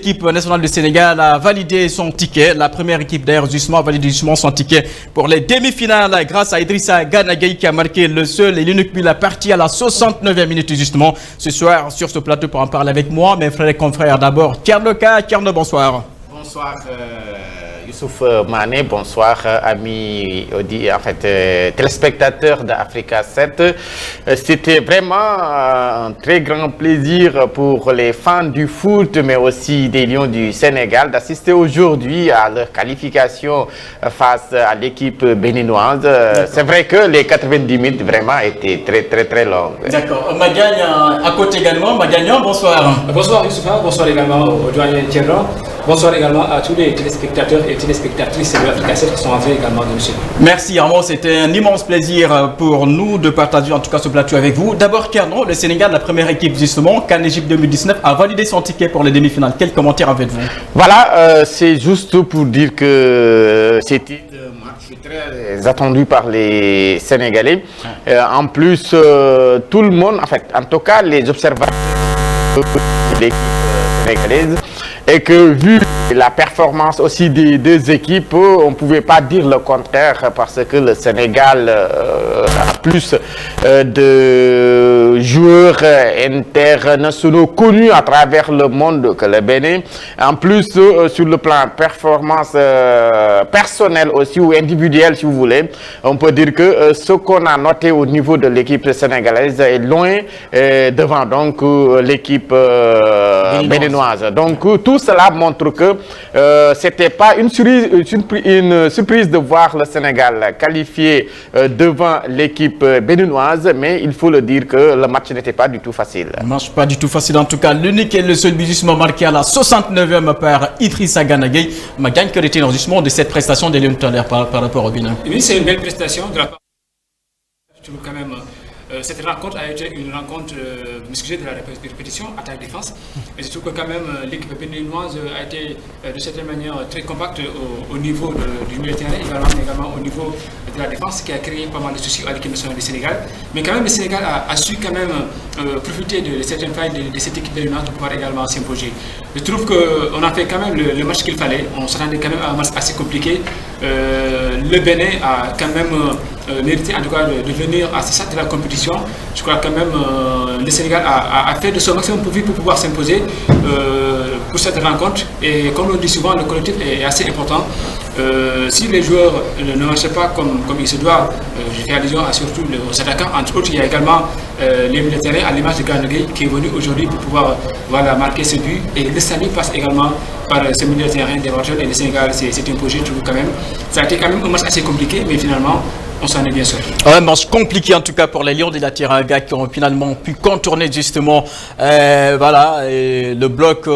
L'équipe nationale du Sénégal a validé son ticket. La première équipe d'ailleurs justement a validé justement son ticket pour les demi-finales grâce à Idrissa Gana Gueye qui a marqué le seul et l'unique but. La partie à la 69e minute justement. Ce soir sur ce plateau pour en parler avec moi, mes frères et confrères. D'abord Thierno Ka. Thierno, bonsoir. Bonsoir Youssouf Mané, bonsoir amis téléspectateurs d'Africa 7. C'était vraiment un très grand plaisir pour les fans du foot, mais aussi des Lions du Sénégal, d'assister aujourd'hui à leur qualification face à l'équipe béninoise. C'est vrai que les 90 minutes vraiment étaient très longues. D'accord. Magagne à côté également. Magagne, bonsoir. Bonsoir Youssouf, bonsoir également au doyen Thierno. Bonsoir également à tous les téléspectateurs et téléspectatrices de l'Africa 7 qui sont entrés également de nous. Merci Armand, c'était un immense plaisir pour nous de partager en tout cas ce plateau avec vous. D'abord Thierno, le Sénégal, la première équipe justement, CAN Égypte 2019, a validé son ticket pour les demi-finales. Quel commentaire avez-vous? Voilà, c'est juste pour dire que c'était un match très attendu par les Sénégalais. En plus, tout le monde, en tout cas les observateurs de l'équipe sénégalaise, et que vu la performance aussi des deux équipes, on ne pouvait pas dire le contraire parce que le Sénégal a plus de joueurs internationaux connus à travers le monde que le Bénin. En plus, sur le plan performance personnelle aussi ou individuelle si vous voulez, on peut dire que ce qu'on a noté au niveau de l'équipe sénégalaise est loin devant donc l'équipe béninoise. Donc tout cela montre que c'était pas une surprise de voir le Sénégal qualifié devant l'équipe béninoise, mais il faut le dire que le match n'était pas du tout facile. Le match pas du tout facile en tout cas. L'unique et le seul but justement marqué à la 69e par Idrissa Gana Gueye. Magagne, que retient justement de cette prestation des Lions tout à l'heure par rapport au Bénin? Oui, c'est une belle prestation de la part quand même. Cette rencontre a été une rencontre musclée de la répétition, attaque-défense. Et je trouve que quand même l'équipe béninoise a été de certaine manière très compacte au niveau du milieu de terrain, également au niveau de la défense, qui a créé pas mal de soucis à l'équipe nationale du Sénégal. Mais quand même le Sénégal a su quand même profiter de certaines failles de cette équipe béninoise pour pouvoir également s'imposer. Je trouve qu'on a fait quand même le match qu'il fallait. On s'attendait quand même à un match assez compliqué. Le Bénin a quand même mérité en tout cas de venir à ce stade de la compétition. Je crois quand même le Sénégal a fait de son maximum pour pouvoir s'imposer pour cette rencontre. Et comme on dit souvent, le collectif est assez important. Si les joueurs ne marchent pas comme il se doit, je fais allusion à surtout aux attaquants. Entre autres, il y a également les militaires à l'image de Gana Gueye qui est venu aujourd'hui pour pouvoir marquer ce but. Et le salut passe également par ce milieu de terrain des Marjol et le Sénégal s'est imposé, je trouve quand même. Ça a été quand même un match assez compliqué, mais finalement, on s'en est bien sorti. Un match compliqué en tout cas pour les Lions de la Teranga qui ont finalement pu contourner justement le bloc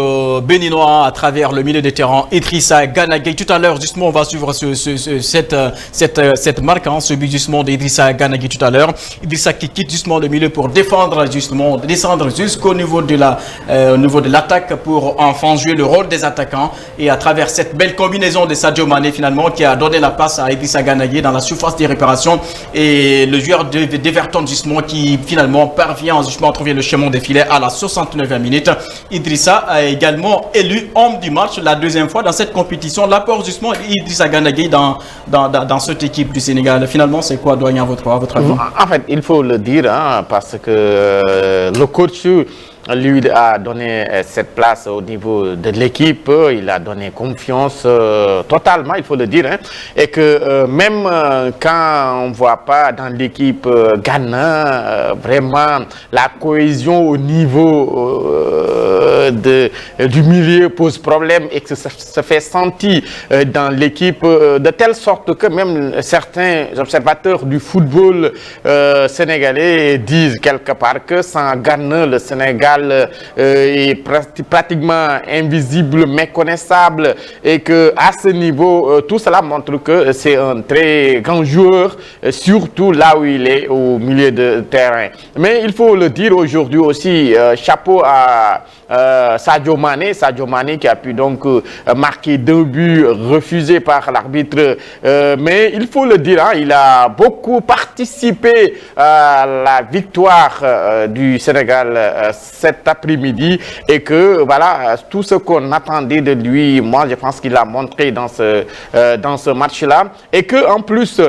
béninois à travers le milieu de terrain Idrissa Gana Gueye. Tout à l'heure justement on va suivre cette marque, ce but justement d'Idrissa Gana Gueye tout à l'heure. Idrissa qui quitte justement le milieu pour défendre justement, descendre jusqu'au niveau de l'attaque pour enfin jouer le rôle des attaquants. Et à travers cette belle combinaison de Sadio Mané finalement qui a donné la passe à Idrissa Gana Gueye dans la surface des réparations. Et le joueur d'Everton justement qui finalement parvient justement à trouver le chemin des filets à la 69e minute. Idrissa a également élu homme du match la deuxième fois dans cette compétition. L'apport justement d'Idrissa Gana Gueye dans cette équipe du Sénégal. Finalement, c'est quoi, doyen, à votre avis? En fait, il faut le dire parce que le coach lui a donné cette place au niveau de l'équipe, il a donné confiance totalement, il faut le dire, et que même quand on ne voit pas dans l'équipe Ghana vraiment la cohésion au niveau du milieu pose problème et que ça se fait sentir dans l'équipe de telle sorte que même certains observateurs du football sénégalais disent quelque part que sans Ghana, le Sénégal est pratiquement invisible, méconnaissable, et que à ce niveau, tout cela montre que c'est un très grand joueur, surtout là où il est au milieu de terrain. Mais il faut le dire aujourd'hui aussi, chapeau à Sadio Mané qui a pu donc marquer 2 buts refusés par l'arbitre. Mais il faut le dire, hein, il a beaucoup participé à la victoire du Sénégal cet après-midi et que voilà, tout ce qu'on attendait de lui, moi je pense qu'il a montré dans ce match-là et que en plus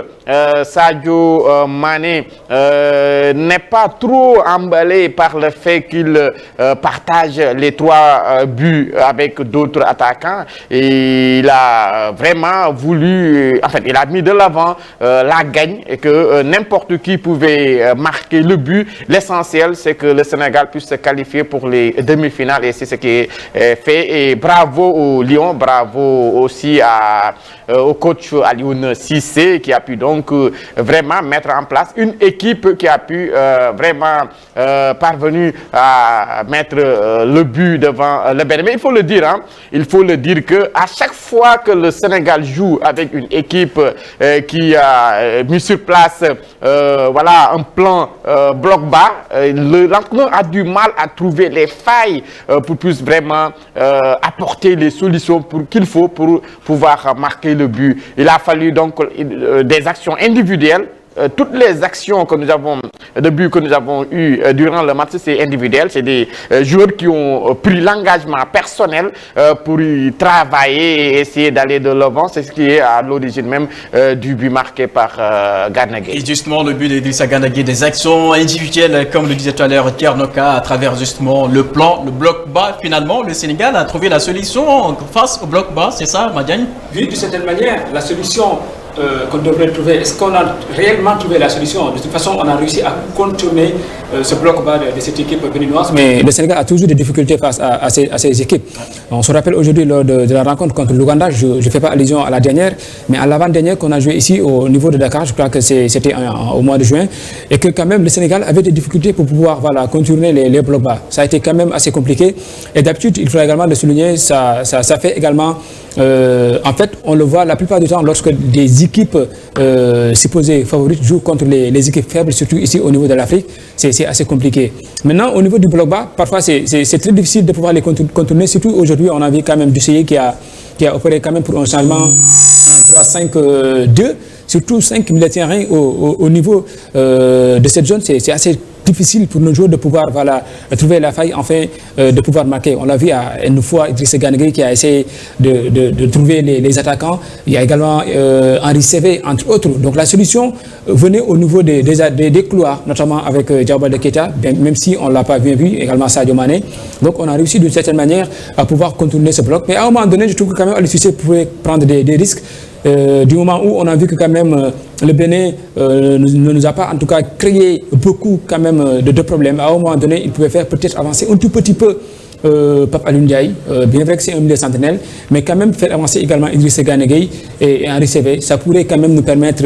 Sadio Mané n'est pas trop emballé par le fait qu'il partage les 3 buts avec d'autres attaquants et il a vraiment voulu, en fait il a mis de l'avant la gagne et que n'importe qui pouvait marquer le but. L'essentiel c'est que le Sénégal puisse se qualifier pour les demi-finales et c'est ce qui est fait et bravo au Lion, bravo aussi au coach Alioune Cissé qui a pu donc vraiment mettre en place une équipe qui a pu vraiment parvenir à mettre le but devant le Bénin. Mais il faut le dire, hein, il faut le dire que à chaque fois que le Sénégal joue avec une équipe qui a mis sur place voilà, un plan bloc bas, l'entraîneur a du mal à trouver les failles pour plus vraiment apporter les solutions qu'il faut pour pouvoir marquer le but. Il a fallu donc des actions individuelles. Toutes les actions que nous avons, de buts que nous avons eu durant le match, c'est individuel. C'est des joueurs qui ont pris l'engagement personnel pour y travailler et essayer d'aller de l'avant. C'est ce qui est à l'origine même du but marqué par Gana Gueye. Et justement, le but d'Idrissa Gana Gueye, des actions individuelles, comme le disait tout à l'heure Thiernoka, à travers justement le plan, le bloc bas. Finalement, le Sénégal a trouvé la solution face au bloc bas, c'est ça, Madiagne? Oui, d'une certaine manière, la solution qu'on devrait trouver, est-ce qu'on a réellement trouvé la solution? De toute façon, on a réussi à contourner ce bloc bas de cette équipe béninoise. Mais le Sénégal a toujours des difficultés face à ces équipes. On se rappelle aujourd'hui lors de la rencontre contre l'Ouganda, je ne fais pas allusion à la dernière, mais à l'avant-dernière qu'on a joué ici au niveau de Dakar, je crois que c'était au mois de juin, et que quand même le Sénégal avait des difficultés pour pouvoir voilà, contourner les blocs bas. Ça a été quand même assez compliqué. Et d'habitude, il faut également le souligner, ça fait également, en fait, on le voit la plupart du temps lorsque des équipes supposées favorites jouent contre les équipes faibles, surtout ici au niveau de l'Afrique, c'est assez compliqué. Maintenant, au niveau du bloc bas, parfois c'est très difficile de pouvoir les contourner, surtout aujourd'hui, on a vu quand même Dusseye qui a opéré quand même pour un changement 3-5-2, surtout 5 milieux de terrain au niveau de cette zone, c'est assez difficile pour nos joueurs de pouvoir voilà, trouver la faille, enfin, de pouvoir marquer. On l'a vu à une fois, Idrissa Gana Gueye qui a essayé de trouver les attaquants. Il y a également Henri Saivet, entre autres. Donc la solution venait au niveau des couloirs, notamment avec Diao Baldé Keita, même si on ne l'a pas bien vu, également Sadio Mané. Donc on a réussi d'une certaine manière à pouvoir contourner ce bloc. Mais à un moment donné, je trouve que quand même Aliou Cissé pouvait prendre des risques. Du moment où on a vu que quand même le Bénin ne nous a pas en tout cas créé beaucoup quand même de problèmes. À un moment donné, il pouvait faire peut-être avancer un tout petit peu Pape Alioune Ndiaye, bien vrai que c'est un milieu sentinelle, mais quand même faire avancer également Idrissa Gana Gueye et Henri Saivet, ça pourrait quand même nous permettre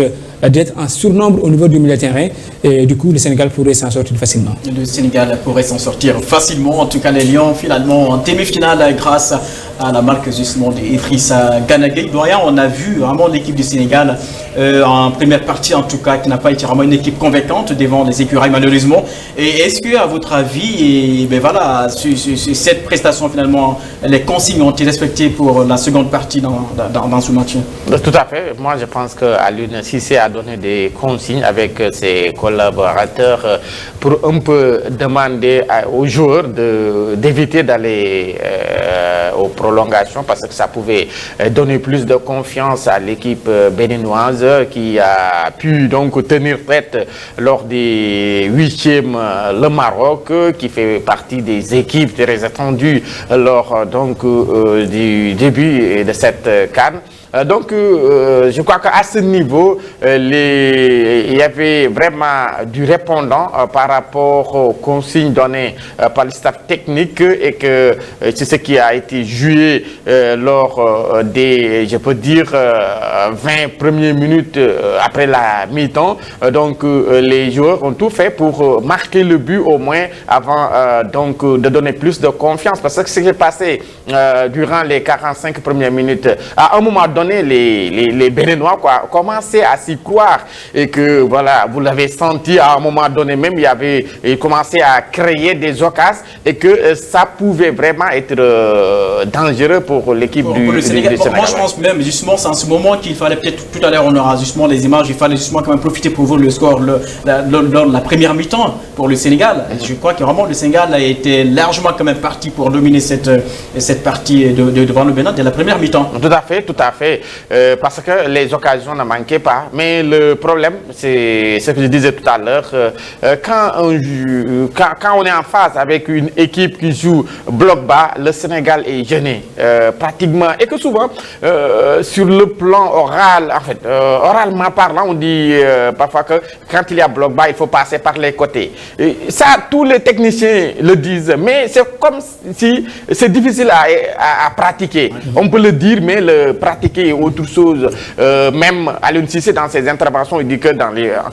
d'être en surnombre au niveau du milieu de terrain et du coup le Sénégal pourrait s'en sortir facilement. Le Sénégal pourrait s'en sortir facilement, en tout cas les Lions finalement en demi-finale grâce à la marque justement d'Idrissa Gana Gueye. Doyen, on a vu vraiment l'équipe du Sénégal en première partie en tout cas qui n'a pas été vraiment une équipe convaincante devant les écureuils malheureusement. Et est-ce que à votre avis, voilà, cette prestation finalement, les consignes ont été respectées pour la seconde partie dans ce match? Tout à fait. Moi je pense que Alioune Cissé a donné des consignes avec ses collaborateurs pour un peu demander aux joueurs d'éviter d'aller aux prolongations parce que ça pouvait donner plus de confiance à l'équipe béninoise qui a pu donc tenir tête lors des 8e le Maroc qui fait partie des équipes très attendues lors donc du début de cette CAN. Donc, je crois qu'à ce niveau, il y avait vraiment du répondant par rapport aux consignes données par le staff technique et que c'est ce qui a été joué lors des, je peux dire, 20 premières minutes après la mi-temps. Donc, les joueurs ont tout fait pour marquer le but au moins avant donc de donner plus de confiance. Parce que ce qui s'est passé durant les 45 premières minutes, à un moment donné, donné, les Béninois commençaient à s'y croire. Et que, voilà, vous l'avez senti à un moment donné même, ils commençaient à créer des occasions et que ça pouvait vraiment être dangereux pour l'équipe du Sénégal. Moi, je pense même, justement, c'est en ce moment qu'il fallait peut-être, tout à l'heure, on aura justement les images, il fallait justement quand même profiter pour voir le score lors de la première mi-temps pour le Sénégal. Je crois que vraiment le Sénégal a été largement quand même parti pour dominer cette partie devant le Bénin dès la première mi-temps. Tout à fait, parce que les occasions ne manquaient pas. Mais le problème, c'est ce que je disais tout à l'heure, quand on est en phase avec une équipe qui joue bloc bas, le Sénégal est gêné pratiquement. Et que souvent, sur le plan oral, en fait, oralement parlant, on dit parfois que quand il y a bloc bas, il faut passer par les côtés. Et ça, tous les techniciens le disent, mais c'est comme si c'est difficile à pratiquer. On peut le dire, mais le pratiquer est autre chose. Même Aliou Cissé, dans ses interventions, il dit que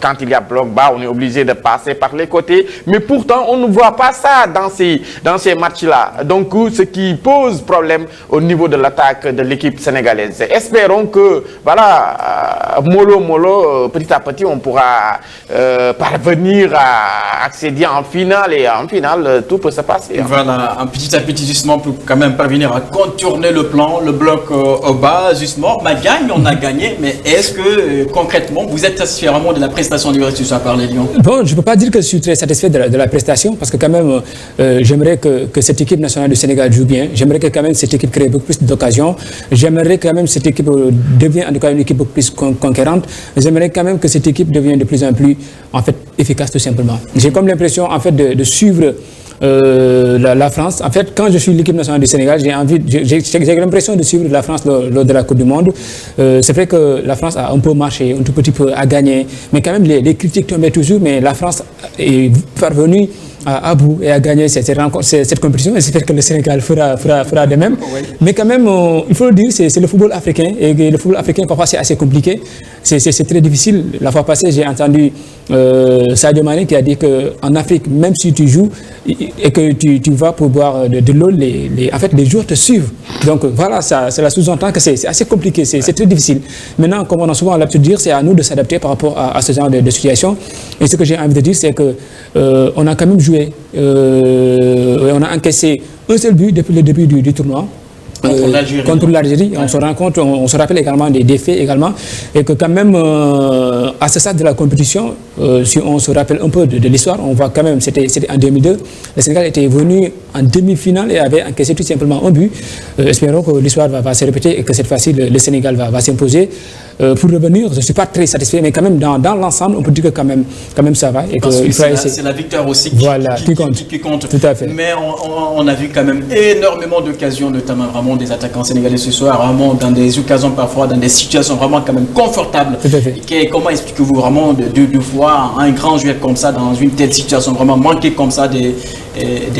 quand il y a bloc bas, on est obligé de passer par les côtés. Mais pourtant, on ne voit pas ça dans ces matchs-là. Donc, ce qui pose problème au niveau de l'attaque de l'équipe sénégalaise. Espérons que, voilà, mollo, petit à petit, on pourra parvenir à accéder en finale. Et en finale, tout peut se passer. Voilà, petit à petit, justement, pour quand même parvenir à contourner le bloc au bas, justement. Ma gagne, on a gagné, mais est-ce que concrètement, vous êtes satisfait vraiment de la prestation du reste par les Lions? Bon, je ne peux pas dire que je suis très satisfait de la prestation, parce que quand même, j'aimerais que cette équipe nationale du Sénégal joue bien. J'aimerais que quand même cette équipe crée beaucoup plus d'occasions. J'aimerais quand même que cette équipe devienne en tout cas une équipe beaucoup plus conquérante. J'aimerais quand même que cette équipe devienne de plus en plus, en fait, efficace tout simplement. J'ai comme l'impression, en fait, de suivre la France. En fait, quand je suis l'équipe nationale du Sénégal, j'ai l'impression de suivre la France lors de la Coupe du Monde. C'est vrai que la France a un peu marché, un tout petit peu à gagner, mais quand même les critiques tombaient toujours, mais la France est parvenue à bout et à gagner cette compétition. Et j'espère que le Sénégal fera de même. Oui. Mais quand même, il faut le dire, c'est le football africain. Et le football africain, parfois, c'est assez compliqué. C'est très difficile. La fois passée, j'ai entendu Sadio Mané qui a dit qu'en Afrique, même si tu joues et que tu vas pour boire de l'eau, en fait, les joueurs te suivent. Donc voilà, cela sous-entend que c'est assez compliqué, c'est très difficile. Maintenant, comme on a souvent l'habitude de dire, c'est à nous de s'adapter par rapport à ce genre de situation. Et ce que j'ai envie de dire, c'est qu'on a quand même joué, on a encaissé un seul but depuis le début du tournoi. Contre l'Algérie, ouais. On se rappelle également des faits également, et que quand même à ce stade de la compétition, si on se rappelle un peu de l'histoire, on voit quand même, c'était en 2002, le Sénégal était venu en demi-finale et avait encaissé tout simplement un but. Espérons que l'histoire va se répéter et que cette fois-ci le Sénégal va s'imposer. Pour revenir, je ne suis pas très satisfait, mais quand même dans l'ensemble, on peut dire que quand même ça va. Et c'est la victoire aussi qui compte. Tout à fait. Mais on a vu quand même énormément d'occasions, notamment vraiment des attaquants sénégalais ce soir, vraiment dans des occasions parfois, dans des situations vraiment quand même confortables. Tout à fait. Comment expliquez-vous vraiment de voir un grand joueur comme ça dans une telle situation, vraiment manquer comme ça des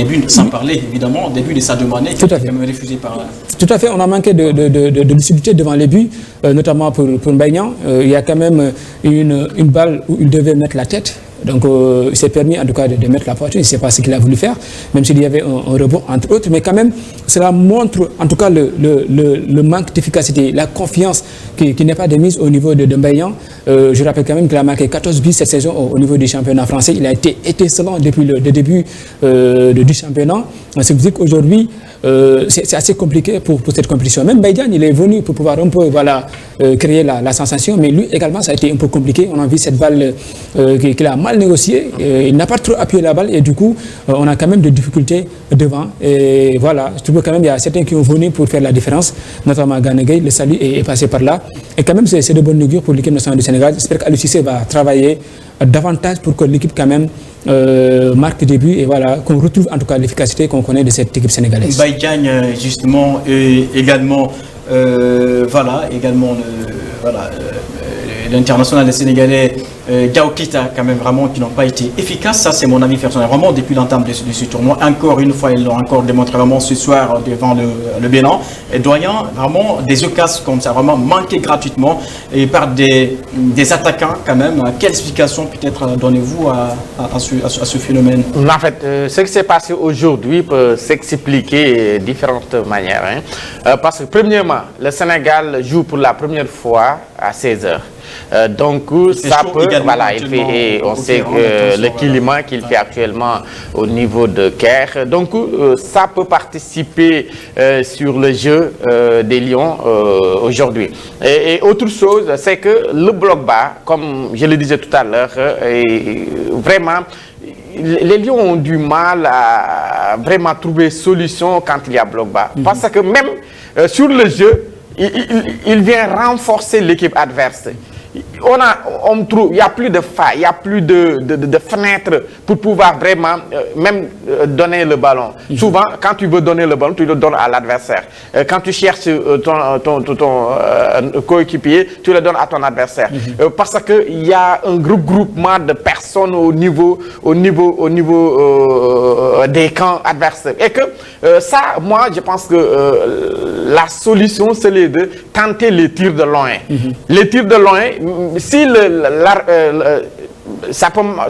buts, sans parler évidemment, des buts de Sadio Mané qui a quand même refusé par là. Tout à fait, on a manqué de lucidité devant les buts, notamment pour Mbaye-Niang. Il y a quand même une balle où il devait mettre la tête. Donc il s'est permis en tout cas de mettre la poitrine, je ne sais pas ce qu'il a voulu faire, même s'il y avait un rebond entre autres, mais quand même cela montre en tout cas le manque d'efficacité, la confiance qui n'est pas de mise au niveau de Mbaye-Niang. Je rappelle quand même qu'il a marqué 14 buts cette saison au niveau du championnat français, il a été étincelant depuis le début du championnat. Ce qui veut dire qu'aujourd'hui c'est assez compliqué pour cette compétition. Même Mbaye-Niang, il est venu pour pouvoir un peu créer la sensation, mais lui également ça a été un peu compliqué. On a vu cette balle qu'il a mal négocié, il n'a pas trop appuyé la balle et du coup on a quand même des difficultés devant. Et voilà, je trouve quand même il y a certains qui ont venu pour faire la différence, notamment Gana Gueye, le salut est passé par là. Et quand même c'est de bonne augure pour l'équipe nationale du Sénégal. J'espère qu'Aliou Cissé va travailler davantage pour que l'équipe quand même marque des buts et voilà, qu'on retrouve en tout cas l'efficacité qu'on connaît de cette équipe sénégalaise. Mbaye gagne justement également l'international sénégalais Diao Keita, quand même, vraiment, qui n'ont pas été efficaces. Ça, c'est mon avis personnel. Vraiment, depuis l'entame de ce tournoi, encore une fois, ils l'ont encore démontré vraiment ce soir devant le Bénin. Et Doyen, vraiment, des occasions comme ça, vraiment manquées gratuitement et par des attaquants, quand même. Quelle explication, peut-être, donnez-vous à ce phénomène? En fait, ce qui s'est passé aujourd'hui peut s'expliquer de différentes manières. Parce que, premièrement, le Sénégal joue pour la première fois à 16h. Donc ça peut, voilà, il fait, on sait que le climat qu'il fait actuellement au niveau de Caire, donc ça peut participer sur le jeu des Lions aujourd'hui. Et autre chose, c'est que le bloc bas, comme je le disais tout à l'heure, vraiment, les Lions ont du mal à vraiment trouver solution quand il y a bloc bas. Parce que même sur le jeu, il vient renforcer l'équipe adverse. On trouve, il n'y a plus de failles, il n'y a plus de fenêtres pour pouvoir vraiment même donner le ballon. Souvent, quand tu veux donner le ballon, tu le donnes à l'adversaire. Quand tu cherches ton coéquipier, tu le donnes à ton adversaire. Parce qu'il y a un groupement de personnes au niveau des camps adversaires. Et que ça, moi, je pense que la solution, c'est de tenter les tirs de loin. Les tirs de loin, si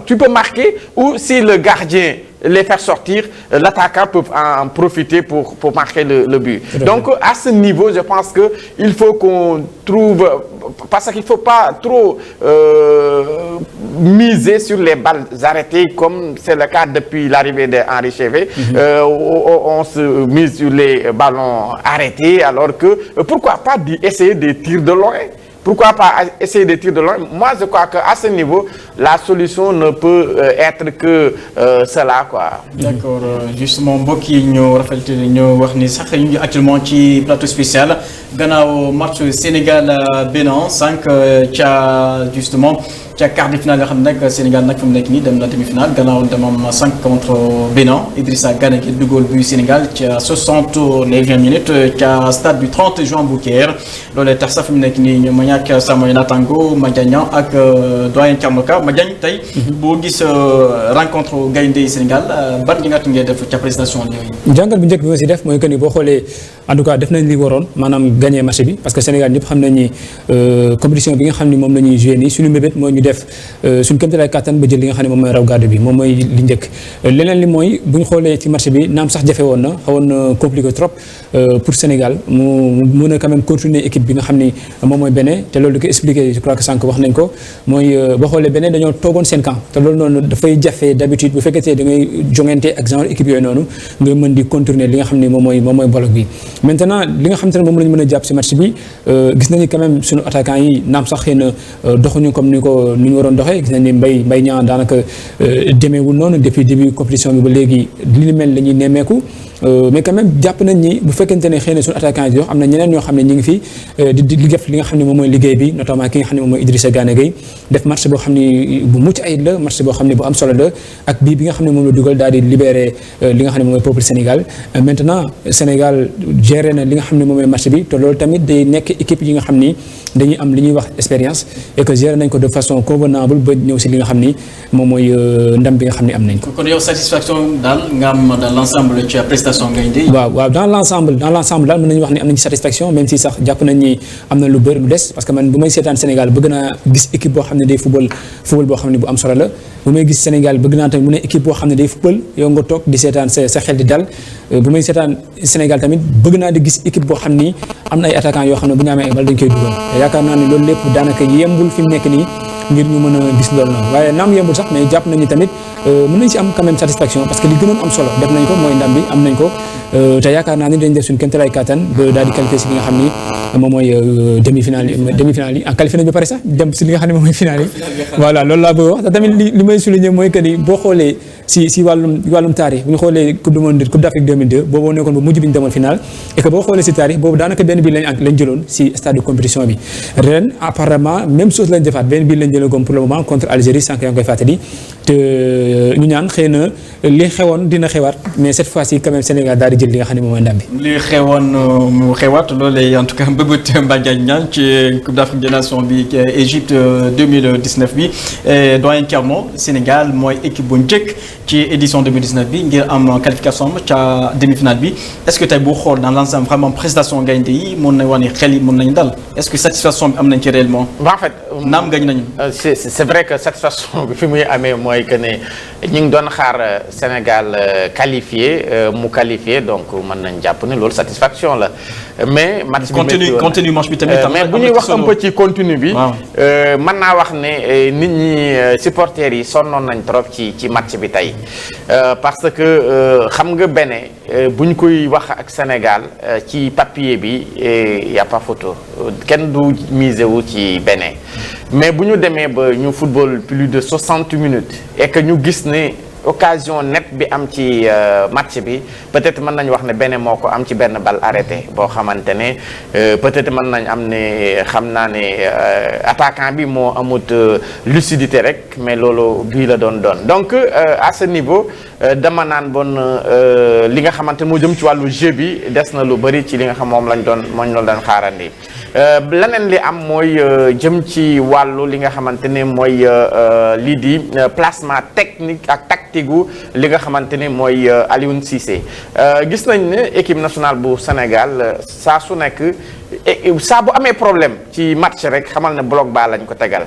tu peux marquer, ou si le gardien les faire sortir, l'attaquant peut en profiter pour marquer le but. Donc à ce niveau, je pense qu'il faut qu'on trouve, parce qu'il ne faut pas trop miser sur les balles arrêtées, comme c'est le cas depuis l'arrivée d'Henri Chevet. On se mise sur les ballons arrêtés, alors que pourquoi pas essayer des tirs de loin? Pourquoi pas essayer de tirer de loin? Moi, je crois qu'à ce niveau, la solution ne peut être que cela, quoi. D'accord. Justement, mbokk yi ñoo rafetlu ñoo wax ni sax ñu ngi actuellement ci plateau spécial gannaaw match Sénégal Bénin 5 ca justement ca quart de finale yoo xam ne nag Sénégal nag fi mu nekk nii dem na demi-finale gannaaw demam 5 contre Bénin. Idrissa Gana ki dugal bu Sénégal ca 69e minute ca stade du 30 juin bu Caire loolee tax sax fi mu nekk nii ñu ma ñàkk sama natango Madiagna ak doyen Thierno Ka Madiagne tey boo gis rencontre gaynde Sénégal ban li nga ngay def ca présentation yooyu. jàngal bu njëkk bi ma si def mooy que ni boo xoolee en tout cas def nañ li waroon maanaam gagné match bi parce que Sénégal ñëpp xam nañ ni compétition bi nga xam ni moom la ñuy joué nii suñu mébét mooy ñu def suñu kéemtalaay kattan ba jël li nga xam ne moom mooy raw gàddu bi moom mooy li njëkk. leneen li mooy bu ñu xoolee ci match bi naam sax jafe woon na xawoon na compliqué trop pour Sénégal mu mën a quand même continuer équipe bi nga xam ni moom mooy Bénin te loolu di ko expliqué je crois que sànq wax nañ ko mooy boo xoolee Bénin dañoo toogoon seen camp te loolu noonu dafay jafe d'habitude bu fekkee da ngay jongante ak genre équipe yooyu noonu nga mën di contourner li nga xam ne moom mooy bloc bi. Maintenant li nga xam te ne moom la ñu mën a jàpp si match bi gis nañu quand même suñu attaquant yi naam sax xëy na doxuñu comme ni ñu waroon doxee gis nañ ni Mbaye Niang daanaka demeewul noonu depuis début compétition bi ba léegi li ni mel la ñuy nemmeeku. Mais quand même jàpp nañ ni bu fekkente ne xëy na suñu attaquant yi am na ñeneen ñoo xam ne ñu ngi fi di def li nga xam ne moom mooy liggéey bi notamment ki nga xam ne moom mooy Idrissa Gana Gueye def match boo xam ne bu mucc ayib la match boo xam ne bu am solo la ak bii bi nga xam ne moom la dugal daal di libéré li nga xam ne moom mooy peuple Sénégal. Maintenant Sénégal géré na li nga xam ne moom mooy match bi te loolu tamit day nekk équipe yi nga xam ni dañuy am li ñuy wax expérience et que géré nañ ko de façon convenable ba ñëw si li nga xam ni moom mooy ndam bi nga xam ne am nañ ko. kon yow satisfaction daal nga am dans l'ensemble ci waaw dans l'ensemble daal mën nañu wax ni am nañu satisfaction même si sax jàpp nañ ni am na lu bëri lu des parce que man bu may seetaan Sénégal bëgg naa gis équipe boo xam ne day football boo xam ne bu am solo la bu may gis Sénégal bëgg naa tamit mu ne équipe boo xam ne day football yow nga toog di seetaan sa xel di dal bu may seetaan Sénégal tamit bëgg naa di gis équipe boo xam ni am na ay attaquants yoo xam ne bu ñu amee ay bal dañ koy dugal te yaakaar naa ne loolu lépp daanaka yembul fi mu nekk nii ngir ñu mën a gis loolu noonu waaye naam yembul sax mais jàpp nañu tamit mën nañ ci am quand même satisfaction parce que li gënoon am solo def nañ ko mooy ndam bi am nañ ko te yaakaar naa ni dañ def suñu kéemtalaay kattan ba daal di qualifié si li nga xam ni moom mooy demi-finale yi qualifié nañ ba pare sax dem si li nga xam ne moom mooy finale yi voilà loolu laa bëgg wax te tamit li may souligner mooy que ni boo xoolee si wàllum taarix bu ñu xoolee coupe d'Afrique 2002 boobu nekkoon ba mujj bi ñu demoon finale et que boo xoolee si taarix boobu daanaka benn bi lañ jëloon si stade de compétition bi ren apparemment même chose lañ defaat benn bi lañ jëloon comme pour le moment contre Algérie sànq yaa ngi koy fàttali te ñu ñaan xëy na li xewoon dina xewaat mais cette fois-ci quand même Sénégal daal di jël li nga xam ne moom mooy ndam bi. li xewoon mu xewaat loolee en tout cas mbëbët Mbandiagne Niang ci Coupe d'Afrique des Nations bi Égypte 2019 bi doyen Thierno Sénégal mooy équipe bu njëkk ci édition 2019 bi ngir am qualification ca demi-finale bi est-ce que tey boo xool dans l'ensemble vraiment prestation gaynde yi mën na wax ni xel yi mën nañu dal est-ce que satisfaction bi am nañ ci réellement. en fait naam gañ nañu. c'est vrai que satisfaction bi fi muy amee mooy que ne ñu ngi doon xaar Sénégal qualifié mu qualifié donc mën nañ jàpp ne loolu satisfaction la mais. match bi contenu match bi tamit. mais bu ñuy wax un peu ci contenu bi. mën naa wax ne nit ñi supporters yi sonnoon nañ trop ci match bi tey parce que xam nga Bénin bu ñu koy wax ak Sénégal ci papier bi y a pas photo kenn du miser wu ci Bénin mais bu ñu demee ba ñu football plus de 60 minutes et que ñu gis ne occasion nette bi am ci match bi peut-être mën nañu wax ne Bénin moo ko am ci benn balle arrêtée boo xamante ne peut-être mën nañ am ne xam naa ne attaquant bi moo amut lucidité rek mais loolu bii la doon donc à ce niveau dama naan bon li nga xamante moo jëm ci wàllu jeu bi des na lu bari ci li nga xam moom lañ doon xaarandi leneen li am mooy jëm ci wàllu li nga xamante ne mooy lii di placement technique ak tactique gu li nga xamante ne mooy Aliou Cissé gis nañ ne équipe nationale bu Sénégal saa su nekk saa bu amee problème ci match rek xamal ne bloc bas lañ ko tegal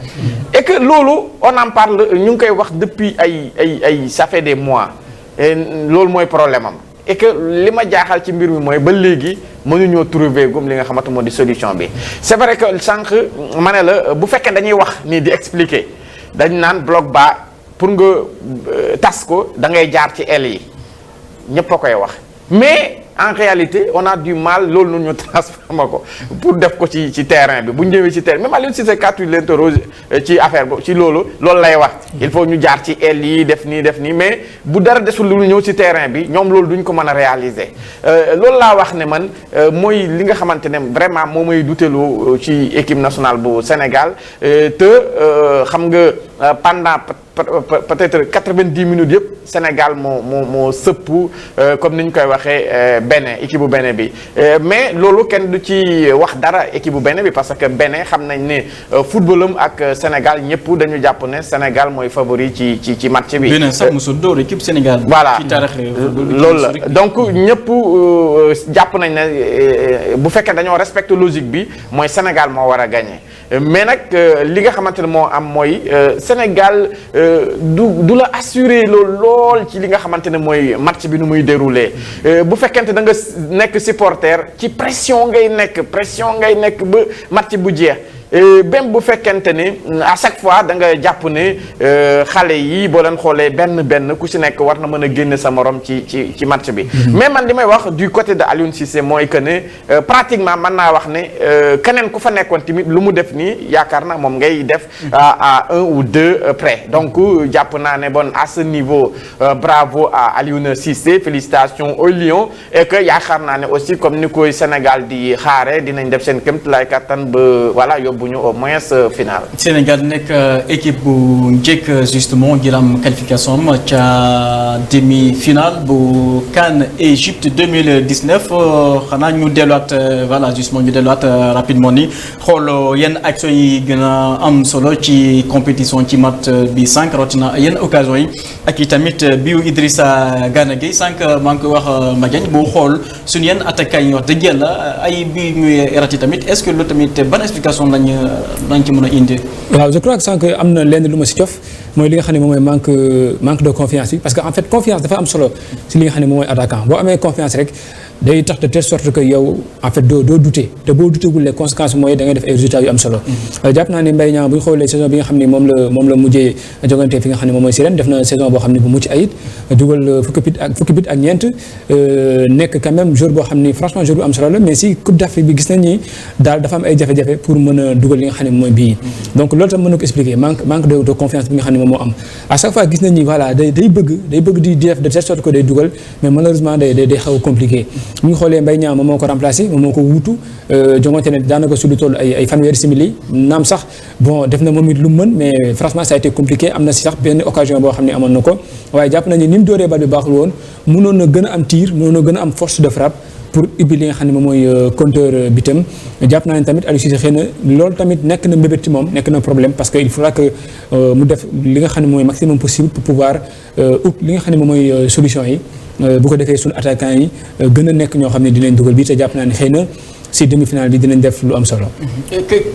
et que loolu on en parle ñu ngi koy wax depuis ay ça fait des mois loolu mooy problème am et que li ma jaaxal ci mbir mi mooy ba léegi mënuñoo trouver gum li nga xamante moo di solution bi c'est vrai que sànq ma ne la bu fekkee dañuy wax nii di expliquer dañ naan bloc bas pour nga tas ko da ngay jaar ci aile yi ñëpp a koy wax mais en réalité on a du mal loolu nu ñu transformer ko pour def ko ci terrain bi bu ñu ñëwee ci terrain même Aliou Cissé quand tu l'interroges ci affaire bo ci loolu lay wax il faut ñu jaar ci aile yi def nii mais bu dara desul lu ñëw ci terrain bi ñoom loolu duñ ko mën a réaliser loolu laa wax ne man mooy li nga xamante ne vraiment moo may duteelu ci équipe nationale bu Sénégal te xam nga pendant peut-être 90 minutes yëpp Sénégal moo sëpp comme ni ñu koy waxee Bénin équipe bu Bénin bi mais loolu kenn du ci wax dara équipe bu Bénin bi parce que Bénin xam nañ ne footballam ak Sénégal ñëpp dañu jàpp ne Sénégal mooy favori ci match bi. Bénin sax mosul dóor équipe Sénégal. voilà ci taarix loolu la donc ñëpp jàpp nañ ne bu fekkee dañoo respecter logique bi mooy Sénégal moo war a gagner mais nag li nga xamante ne moo am mooy Sénégal du la assurer lool ci li nga xamante ne mooy match bi nu muy dérouler bu fekkente da nga nekk supporter ci pression ngay nekk ba match bu jeex même bu fekkente ne à chaque fois da nga jàpp ne xale yi boo leen xoolee benn ku ci nekk war na mën a génne sa morom ci match bi. mais man li may wax du côté de Aliou Cissé mooy que ne pratiquement mën naa wax ne keneen ku fa nekkoon tamit lu mu def nii yaakaar naa moom ngay def à 1 ou 2 près donc jàpp naa ne bon à ce niveau bravo à Aliou Cissé félicitations aux Lions et que yaakaar naa ne aussi comme ni koy Sénégal di xaare dinañ def seen kéemtalaay kattan ba voilà bu ñu au moins final. Sénégal nekk équipe bu njëkk justement ngir am qualification ca demi-finale bu CAN Égypte 2019 xanaa ñu delluwaat voilà justement ñu delluwaat rapidement ni xool yenn action yi gën a am solo ci compétition ci match bi sànq rawatina yenn occasion yi ak i tamit biu Idrissa Gana Gueye sànq maa ngi koy wax Madiagne boo xool suñu yenn attaquants yi wax dëgg yàlla ay bi muy rati tamit est-ce que loolu tamit ban explication lañ ci mën a indi. waaw je crois que sànq am na lenn lu ma si cof mooy li nga xam ne moom mooy manque de confiance bi parce que en fait confiance dafa am solo si li nga xam ne moom mooy attaquant boo amee confiance rek day tax de telle sorte que yow en fait doo douter te boo douterwul les conséquences mooy da ngay def ay résultats yu am solo. jàpp naa ne Mbaye Niang bu ñu xoolee saison bi nga xam ne moom la mujjee jogante fi nga xam ne moom mooy Sirène def na saison boo xam ne bu mucc ayib dugal fukki bit ak ñeent nekk quand même joueur boo xam ni franchement joueur bu am solo la mais si Coupe d'Afrique bi gis nañ ni daal dafa am ay jafe-jafe pour mën a dugal li nga xam ne mooy bii donc loolu tam mën na ko expliquer manque de confiance bi nga xam ne moom moo am à chaque fois gis nañ ni voilà day bëgg di def de telle sorte que day dugal mais malheureusement day xaw a compliqué. bu ñu xoolee Mbaye Niang moom moo ko remplacé moom moo ko wuutu jongante ne daanaka su lu toll ay fanweeri simili naam sax bon def na moom it lu mu mën mais franchement ça a été compliqué am na si sax benn occasion boo xam ne amoon na ko waaye jàpp nañu ni mu dooree bal bi baaxul woon mënoon na gën a am tir mënoon na gën a am force de frappe pour ubbi li nga xam ne moom mooy compteur bitam jàpp naa ne tamit Aliou Cissé xëy na loolu tamit nekk na mbébét ci moom nekk na problème parce que il faudra que mu def li nga xam ne mooy maximum possible pour pouvoir ut li nga xam ne moom mooy solution yi bu ko defee suñu attaquant yi gën a nekk ñoo xam ne dinañ dugal bi te jàpp naa ne xëy na si demi-finale bi dinañ def lu am solo.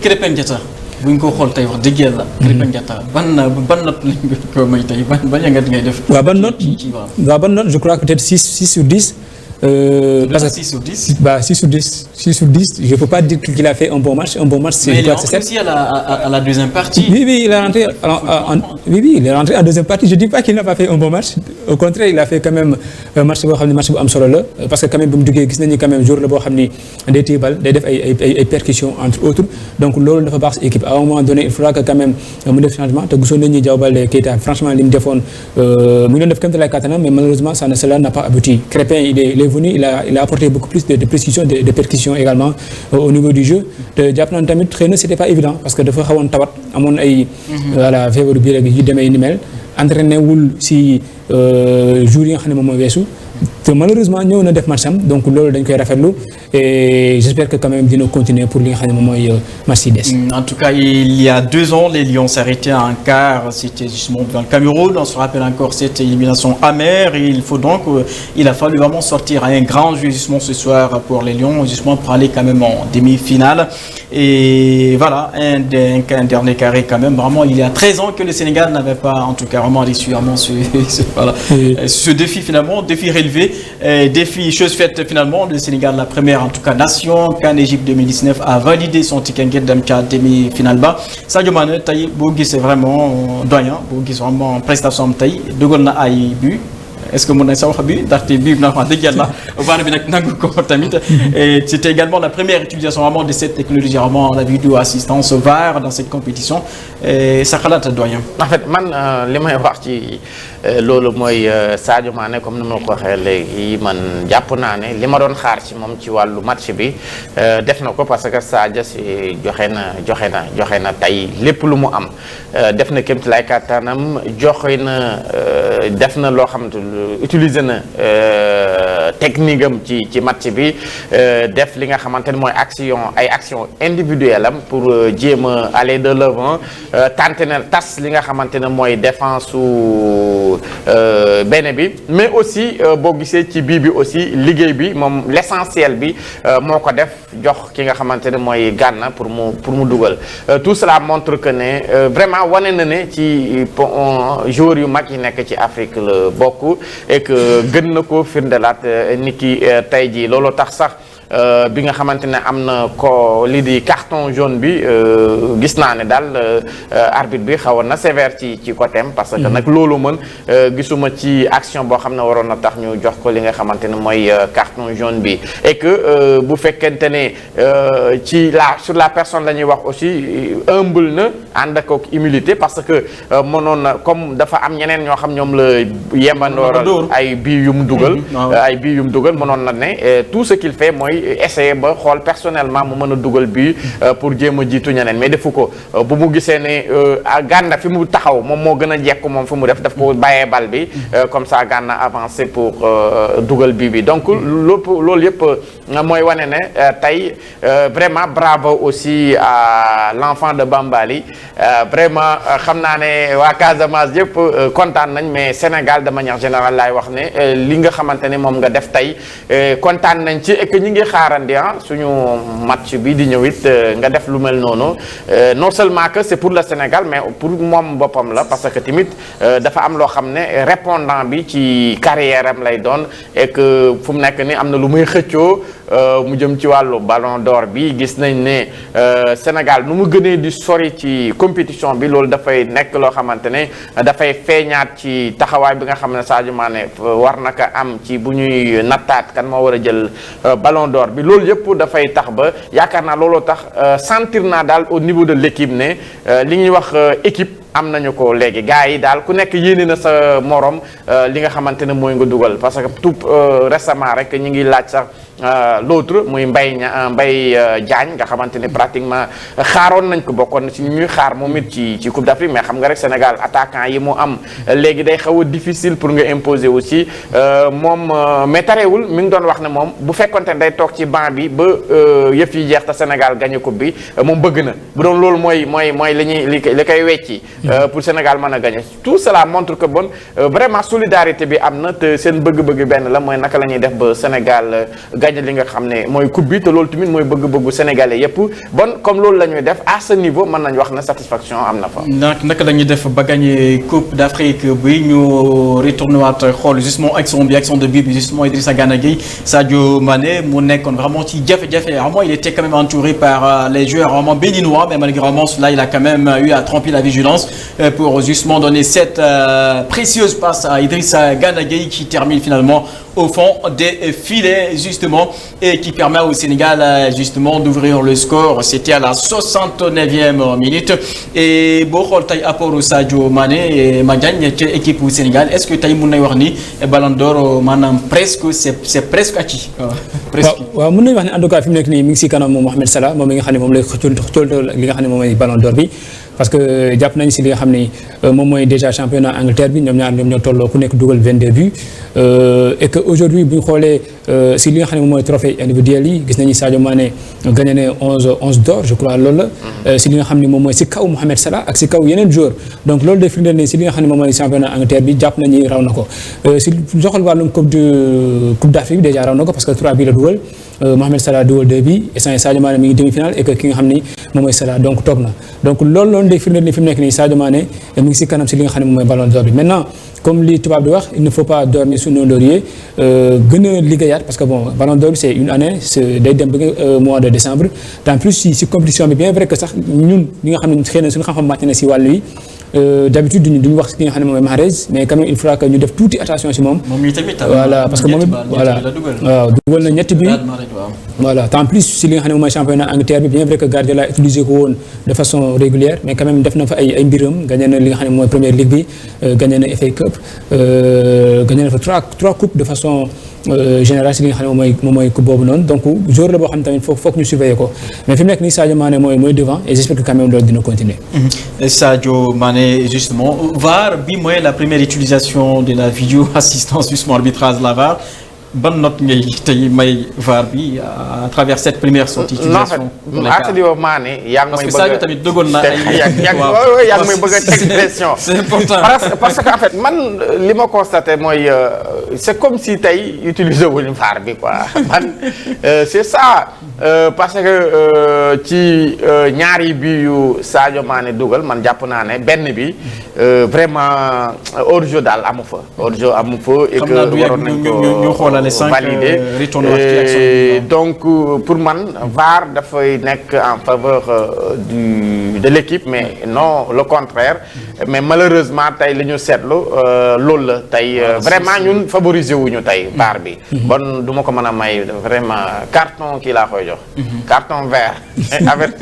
Krépin Diatta bu ñu ko xool tey wax dëgg yàlla. Krépin Diatta ban note lañ ko may tey ban yëngat ngay def. waaw ban note je crois que peut-être 6 sur 10. Parce que 6 sur 10. Bah 6 sur 10, je peux pas dire qu'il a fait un bon match. Un bon match, c'est mais c'est aussi à la deuxième partie. Oui, il est rentré il est rentré en deuxième partie. Je dis pas qu'il n'a pas fait un bon match. Au contraire, il a fait quand même un match boo xam ne match bu am solo la parce que quand même bu mu duggee gis nañu quand même jour la boo xam ni day téye bal day def ay percussions entre autres. Donc loolu dafa baax si équipe. À un moment donné, il faudra que quand même mu def changement te gisoon nañu Diao Baldé Keita franchement li mu defoon mu ngi doon def kéemtalaay kattanam mais malheureusement cela n'a pas abouti. Krépin il est venu, il a apporté beaucoup plus de précision, de percussion également au niveau du jeu. te jàpp naa tamit xëy na c'était pas évident parce que dafa xawoon tawat amoon ay. voilà feebaru biir ak yu demee ni mel. entraîné wul si jours yi nga xam ne moom mooy weesu te malheureusement ñëw na def match am donc loolu dañ koy rafetlu et j'espère que quand même dina continuer pour li nga xam ne moom mooy match yi des. En tout cas, il y a 2 ans, les Lions s'arrêtaient en quart, c'était justement dans le Cameroun. On se rappelle encore cette élimination amère. Il a fallu vraiment sortir un grand jeu justement ce soir pour les Lions, justement pour aller quand même en demi-finale. Et voilà, un dernier carré quand même. Vraiment, il y a 13 ans que le Sénégal n'avait pas, en tout cas, vraiment réussi vraiment ce défi finalement, défi relevé, défi chose faite finalement. Le Sénégal, la première en tout cas nation, qu'en Égypte 2019 a validé son ticket dem ca demi-finale ba. Sadio Mané tey boo gisee vraiment doyen boo gis vraiment prestation am tey dugal na ay but. Est-ce que mën nañ sa wax bi ndaxte bii na wax dëgg yàlla VAR bi nag nangu ko tamit et c'était également la première utilisation vraiment de cette technologie vraiment la vidéo assistance VAR dans cette compétition et sa xalaat doyen. En fait man li may wax ci loolu mooy Sadio Mané comme ni ma ko waxee léegi man jàpp naa ne li ma doon xaar ci moom ci wàllu match bi def na ko parce que Sadio si joxe na tey lépp lu mu am def na kéem tolluwaay kattanam joxe na def na loo xamante utiliser na technique am ci match bi def li nga xamante ne mooy action individuelle am pour jéem a aller de l'avant tenter na tas li nga xamante ne mooy défense su benn bi mais aussi boo gisee ci bii bi aussi liggéey bi moom l'essentiel bi moo ko def jox ki nga xamante ne mooy Gana pour mu dugal tout cela montre que ne vraiment wane na ne ci joueurs yu mag yi nekk ci Afrique la bokk et que gën na ko firndelaat ni ki tey jii loolu tax sax bi nga xamante ne am na ko lii di carton jaune bi gis naa ne daal arbitre bi xawoon na sévère ci côté am parce que nag loolu mën gisuma ci action boo xam ne waroon na tax ñu jox ko li nga xamante ne mooy carton jaune bi et que bu fekkente ne sur la personne la ñuy wax aussi humble na ànd ak humilité parce que mënoon na comme dafa am ñeneen ñoo xam ñoom la yembandooral ay bii yu mu dugal mënoon na ne tout ce qu'il fait mooy essayer ba xool personnellement mu mën a dugal bi pour jéem a jiitu ñeneen mais defu ko bu mu gisee ne Gana fi mu taxaw moom moo gën a jekku moom fi mu daf ko bàyyee bal bi comme ça Gana avancé pour dugal bi donc loolu yëpp mooy wane ne tey vraiment bravo aussi à l'enfant de Bambali vraiment xam naa ne waa Casamance yëpp kontaan nañ mais Sénégal de manière générale laay wax ne li nga xamante ne moom nga def tey kontaan nañ ci et que ñi ngi xaarandi suñu match bi di ñëw it nga def lu mel noonu non seulement que c'est pour le Sénégal mais pour moom boppam la parce que tamit dafa am loo xam ne répondant bi ci carrière am lay doon et que fu mu nekk ni am na lu muy xëccoo mu jëm ci wàllu ballon d'or bi gis nañ ne Sénégal nu mu gënee di sori ci compétition bi loolu dafay nekk loo xamante ne dafay feeñaat ci taxawaay bi nga xam ne Sadio Mané war na ko am ci bu ñuy nattaat kan moo war a jël ballon d'or bi loolu yëpp dafay tax ba yaakaar naa looloo tax sentir naa daal au niveau de l'équipe ne li ñuy wax équipe am nañu ko léegi gars yi daal ku nekk yéene na sa morom li nga xamante ne mooy nga dugal parce que tout récemment rek ñi ngi laaj sax l'autre muy Mbaye Diagne nga xamante ne pratiquement xaaroon nañ ko bokkoon na ci ñuy xaar moom it ci Coupe d'Afrique mais xam nga rek Sénégal attaquant yi mu am léegi day xaw a difficile pour nga imposer aussi moom mais tarewul mi ngi doon wax ne moom bu fekkonte ne day toog ci banc bi ba yëf yi jeex te Sénégal gagné coupe bi moom bëgg na bu doon loolu mooy li koy wecci pour Sénégal mën a gagné tout cela montre que bon vraiment solidarité bi am na te seen bëgg-bëgg benn la mooy naka la ñuy def ba Sénégal gagné li nga xam ne mooy coupe bi te loolu tamit mooy bëgg-bëggu sénégalais yépp bon comme loolu la ñuy def à ce niveau mën nañu wax ne satisfaction am na fa. naka la ñuy def ba gagné coupe d'Afrique bi ñu retourné waat xool justement action de but bi justement Idrissa Gana Gueye Sadio Mané mu nekkoon vraiment ci jafe-jafe vraiment il était quand même entouré par les joueurs vraiment béninois mais malgré cela il a quand même eu à tromper la vigilance pour justement donner cette précieuse passe à Idrissa Gana Gueye qui termine finalement au fond des filets justement et qui permet au Sénégal justement d'ouvrir le score. C'était à la 69e minute et boo xool tey apport Sadio Mané et Madiagne ci équipe bu Sénégal est-ce que tey mën nañu wax ni Ballon d'Or maanaam presque c'est presque acquis. waaw mën nañu wax ne en tout cas fi mu nekk nii mi ngi si kanam moom Mohamed Salah moom mi nga xam ne moom lay xëccal li nga xam ne moom mooy Ballon d'Or bi. parce que jàpp nañu si li nga xam ne moom mooy déjà championnat Angleterre bi ñoom ñoo tolloo ku nekk dugal 22 buts et que aujourd'hui bu ñu xoolee si li nga xam ne moom mooy trophée individuel yi gis nañu Sadio Mané gagné ne 11 d'or je crois loolu la si li nga xam ne moom mooy si kaw Mohamed Salah ak si kaw yeneen joueurs donc loolu de firndeel ne si li nga xam ne moom mooy championnat Angleterre bi jàpp nañu raw na ko si soxal wàllum coupe d'Afrique bi déjà raw na ko parce que 3 bi la dugal Mohamed Salah dugal 2 bi et Sadio Mané mi ngi demi-finale et que ki nga xam ni moom mooy Salah donc toog na donc loolu day firndeel ni fi mu nekk nii Sadio Mané mi ngi si kanam si li nga xam ne moom mooy Ballon d'Or bi maintenant comme li tubaab di wax il ne faut pas dormir sur nos lauriers gën a liggéeyaat parce que bon Ballon d'Or bi c'est une année day dem ba mois de décembre en plus si compétition bi bien vrai que sax ñun ñi nga xam ne xëy na suñu xam-xam màcc na si wàll wi d'habitude duñu wax ki nga xam ne moom mooy Mahrez mais quand même il faudra que ñu def tuuti attention si moom. voilà parce que moom voilà waaw dugal na ñetti bi voilà en plus si li nga xam ne moom mooy championnat Angleterre bi bien vrai que Guardiola utilisé ko woon de façon régulière mais quand même def na fa ay mbiram gagné na li nga xam ne mooy Premier League bi gagné na FA Cup gagné na fa trois coupes de façon générale si li nga xam ne moom mooy coupe boobu noonu donc jour la boo xam ne tamit foog ñu surveiller ko mais fi mu nekk nii Sadio Mané mooy devant et j'espère que quand même loolu dina continuer. Sadio Mané justement VAR bi mooy la première utilisation de la vidéo assistance justement arbitrage la VAR ban note ngay tey may VAR bi à travers cette première sortie utilisation. non Sadio Mané yaa ngi may bëgg a parce que Sadio tamit dëggoon na ay yaa ngi may bëgg a teg pression. c'est important parce que en fait man li ma constaté mooy c'est comme si tey utiliser wuñu VAR bi quoi man c'est ça parce que ci ñaari bi yu Sadio Mané dugal man jàpp naa ne benn bi vraiment hors-jeu daal amu fa hors-jeu amu fa et que waroon nañ ko validé donc pour man VAR dafay nekk en faveur de l'équipe mais non le contraire mais malheureusement tey li ñu seetlu loolu la tey vraiment ñun favoriser wuñu tey VAR bi bon du ma ko mën a may vraiment carton kii laa koy jox carton vert avec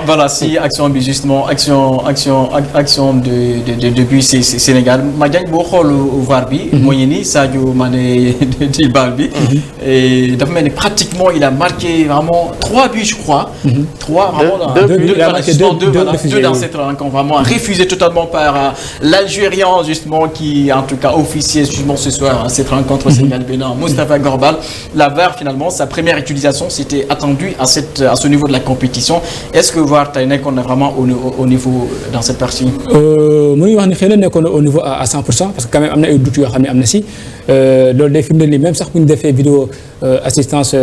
voilà si action bi justement action de but c'est Sénégal Madiagne boo xool VAR bi mooy ni Sadio Mané di bal bi et dafa mel ni pratiquement il a marqué vraiment 3 buts je crois 3 vraiment deux dans cette rencontre vraiment refusé totalement par l'Algérien justement qui en tout cas officiait justement ce soir cette rencontre Sénégal-Bénin Moustapha Gorbal la VAR finalement sa première utilisation c'était attendu à ce niveau de la compétition est-ce que VAR tey nekkoon na vraiment au niveau dans cette partie mënuñu wax ne xëy na nekkoon na au niveau à 100% parce que quand même am na ay doutes yoo xam ne am na si loolu day firndeel ni même sax bu ñu defee vidéo assistance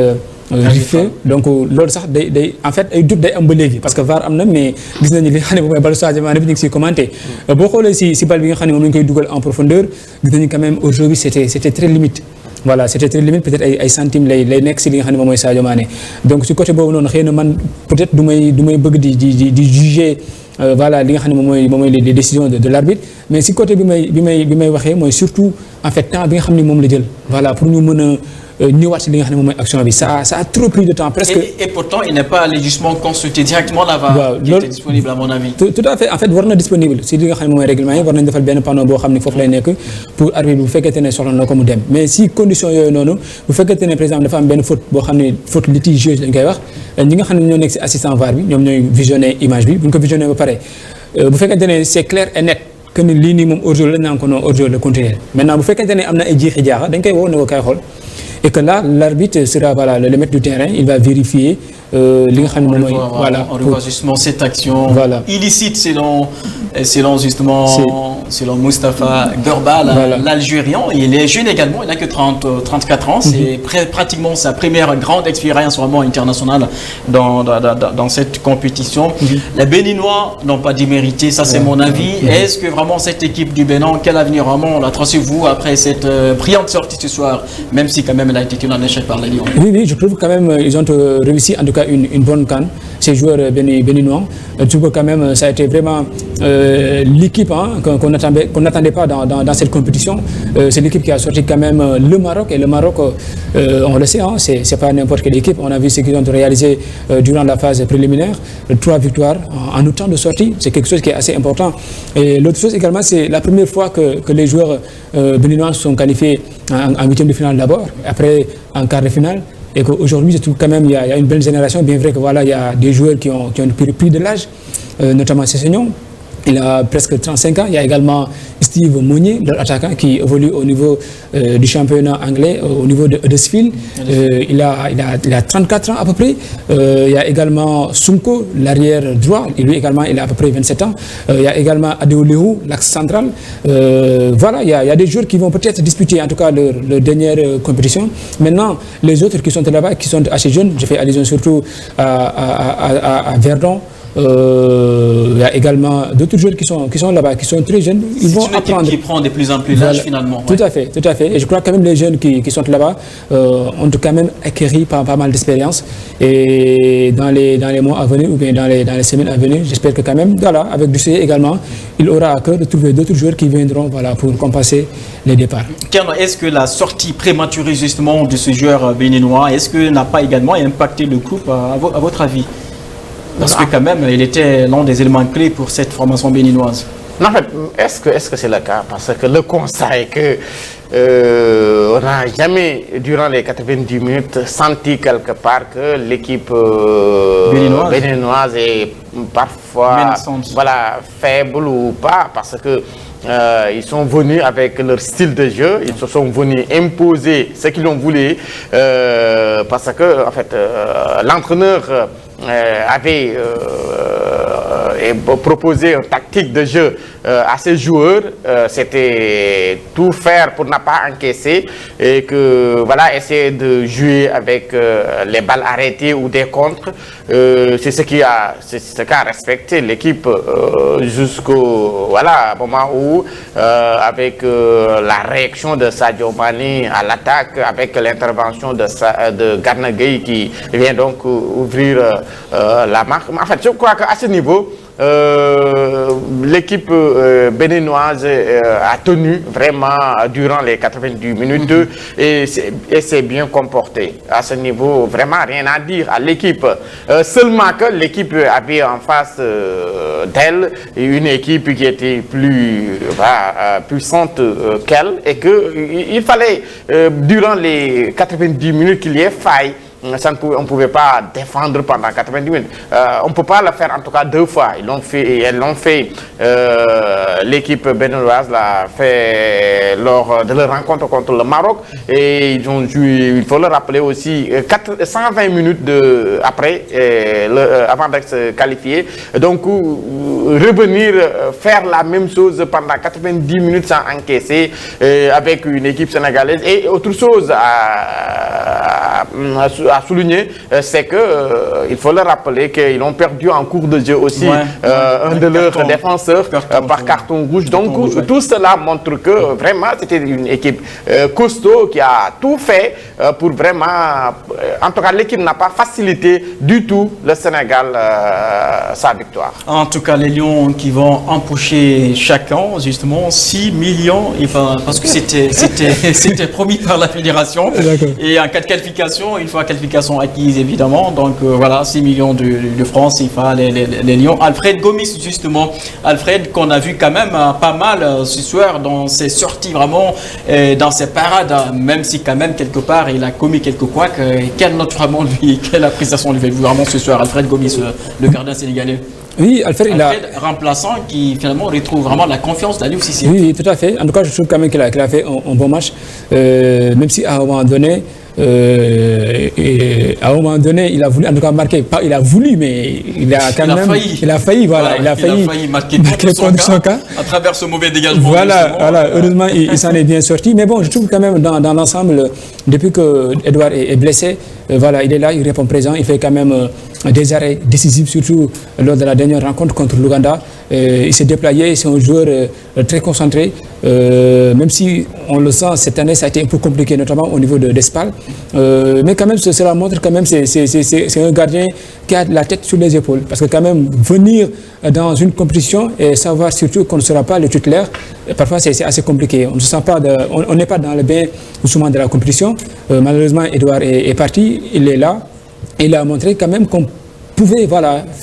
riffé donc loolu sax day en fait ay doute day am ba léegi parce que VAR am na mais gis nañu li nga xam ne moom mooy balu Sadio Mané bi ñu ngi siy commenté boo xoolee si bal bi nga xam ne moom la ñu koy dugal en profondeur gis nañu quand même aujourd'hui c'était très limite voilà c'était très limite peut-être ay centimes lay nekk si li nga xam ne moom mooy Sadio Mané donc si côté boobu noonu xëy na man peut-être du may bëgg di juger voilà li nga xam ne moom mooy les décisions de l'arbitre mais si côté bi may waxee mooy surtout en fait temps bi nga xam ne moom la jël voilà pour ñu mën ñëwaat si li nga xam ne moom mooy action bi ça a trop pris de temps presque. Et pourtant il n'est pas allé justement consulter directement la VAR. waaw qui était disponible à mon avis. tout à fait en fait war na disponible si li nga xam ne moom mooy règlement yi war nañ defal benn panneau boo xam ne foofu lay nekk pour arbitre bu fekkente ne soxla na ko mu dem mais si condition yooyu noonu bu fekkente ne par exemple dafa am benn faute boo xam ne faute litigieuse lañ koy wax ñi nga xam ne ñoo nekk si assistant VAR bi ñoom ñooy visionner image bi bu ñu ko visionner ba pare bu fekkente ne c'est clair et net que ni lii nii moom hors-jeu la naan ko non hors-jeu la continuer maintenant bu fekkente ne am na ay jiixi jaaxa dañ koy woo ne ko kay xool et que là l'arbitre sera voilà le maître du terrain il va vérifier li nga xam ne moom mooy voilà on revoit justement cette action voilà. illicite selon justement selon Moustapha Gerba l'Algérien. Il est jeune également, il n'a que 34 ans, c'est pratiquement sa première grande expérience vraiment internationale dans cette compétition. Les Béninois n'ont pas démérité, ça c'est mon avis. Est-ce que vraiment cette équipe du Bénin, quel avenir vraiment la tracez-vous après cette brillante sortie ce soir, même si quand même elle a été un échec par les Lions? Oui, je trouve quand même ils ont réussi en tout cas une bonne CAN, ces joueurs béninois. Je trouve que quand même ça a été vraiment l'équipe qu'on n'attendait pas dans cette compétition. C'est l'équipe qui a sorti quand même le Maroc, et le Maroc, on le sait, c'est pas n'importe quelle équipe. On a vu ce qu'ils ont réalisé durant la phase préliminaire, 3 victoires en autant de sorties, c'est quelque chose qui est assez important. Et l'autre chose également, c'est la première fois que les joueurs béninois sont qualifiés en huitième de finale d'abord, après en quart de finale. Et qu'aujourd'hui, je trouve quand même il y a une belle génération, bien vrai que voilà, il y a des joueurs qui ont pris de l'âge, notamment Sessegnon. Il a presque 35 ans. Il y a également Steve Mounier, l'attaquant, qui évolue au niveau du championnat anglais, au niveau de Huddersfield. Il a 34 ans à peu près. Il y a également Sunko, l'arrière droit. Et lui également, il a à peu près 27 ans. Il y a également Adeolehu, l'axe central. Voilà, il y a des joueurs qui vont peut-être disputer en tout cas leur dernière compétition. Maintenant, les autres qui sont là-bas, qui sont assez jeunes, je fais allusion surtout à Verdon. Il y a également d'autres joueurs qui sont là-bas, qui sont très jeunes. Ils vont apprendre. Qui prend de plus en plus l'âge finalement. Tout à fait. Et je crois que même les jeunes qui sont là-bas ont quand même acquis pas mal d'expérience. Et dans les mois à venir ou bien dans les semaines à venir, j'espère que quand même, voilà, avec du CE également, il aura à cœur de trouver d'autres joueurs qui viendront pour compenser les départs. Est-ce que la sortie prématurée justement de ce joueur béninois, est-ce que n'a pas également impacté le groupe à votre avis? Parce que quand même, il était l'un des éléments clés pour cette formation béninoise. En fait, est-ce que c'est le cas? Parce que le constat est que on n'a jamais, durant les 90 minutes, senti quelque part que l'équipe béninoise est parfois faible ou pas, parce que ils sont venus avec leur style de jeu, ils se sont venus imposer ce qu'ils ont voulu, parce que en fait, l'entraîneur avait proposé une tactique de jeu à ses joueurs, c'était tout faire pour ne pas encaisser et que voilà, essayer de jouer avec les balles arrêtées ou des contres. C'est ce qu'a respecté l'équipe jusqu'au moment où avec la réaction de Sadio Mané à l'attaque, avec l'intervention de Gana Gueye qui vient donc ouvrir la marque. En fait, je crois qu'à ce niveau, l'équipe béninoise a tenu vraiment durant les 90 minutes et s'est bien comportée. À ce niveau, vraiment rien à dire à l'équipe. Seulement que l'équipe avait en face d'elle une équipe qui était plus puissante qu'elle et qu'il fallait, durant les 90 minutes, qu'il y ait faille. On ne pouvait pas défendre pendant 90 minutes. On ne peut pas le faire en tout cas 2 fois. Ils l'ont fait. L'équipe béninoise l'a fait lors de leur rencontre contre le Maroc. Et ils ont joué, il faut le rappeler aussi, 120 minutes après, avant d'être se qualifier. Donc, revenir faire la même chose pendant 90 minutes sans encaisser avec une équipe sénégalaise. Et autre chose à souligner, c'est que il faut le rappeler qu'ils ont perdu en cours de jeu aussi un de leurs défenseurs par carton rouge. Donc tout cela montre que vraiment c'était une équipe costaud qui a tout fait pour vraiment, en tout cas l'équipe n'a pas facilité du tout le Sénégal sa victoire. En tout cas les Lions qui vont empocher chacun justement 6 millions, parce que c'était promis par la fédération. Et en cas de qualification, une fois qualification acquise évidemment, donc voilà 6 millions de francs CFA les Lions. Alfred Gomis justement, Alfred qu'on a vu quand même pas mal ce soir dans ses sorties vraiment, dans ses parades, même si quand même quelque part il a commis quelques couacs. Quelle note vraiment lui, quelle appréciation lui fait-vous vraiment ce soir, Alfred Gomis, le gardien sénégalais? Oui, Alfred, remplaçant qui finalement retrouve vraiment la confiance d'Aliou Cissé. Oui, tout à fait. En tout cas, je trouve quand même qu'il a fait un bon match, même si à un moment donné, il a voulu, en tout cas marquer, il a voulu, mais il a quand même failli, voilà, il a failli marquer contre son cas à travers ce mauvais dégagement. Voilà, heureusement il s'en est bien sorti, mais bon, je trouve quand même dans l'ensemble, depuis que Edouard est blessé, voilà, il est là, il répond présent, il fait quand même des arrêts décisifs, surtout lors de la dernière rencontre contre l'Ouganda. Il s'est déployé, c'est un joueur très concentré, même si on le sent cette année, ça a été un peu compliqué, notamment au niveau d'Espal. Mais quand même, cela montre quand même c'est un gardien qui a la tête sur les épaules. Parce que quand même, venir dans une compétition et savoir surtout qu'on ne sera pas le titulaire, parfois c'est assez compliqué. On ne se sent pas, on n'est pas dans le bain souvent de la compétition. Malheureusement, Edouard est parti, il est là. Il a montré quand même qu'on pouvait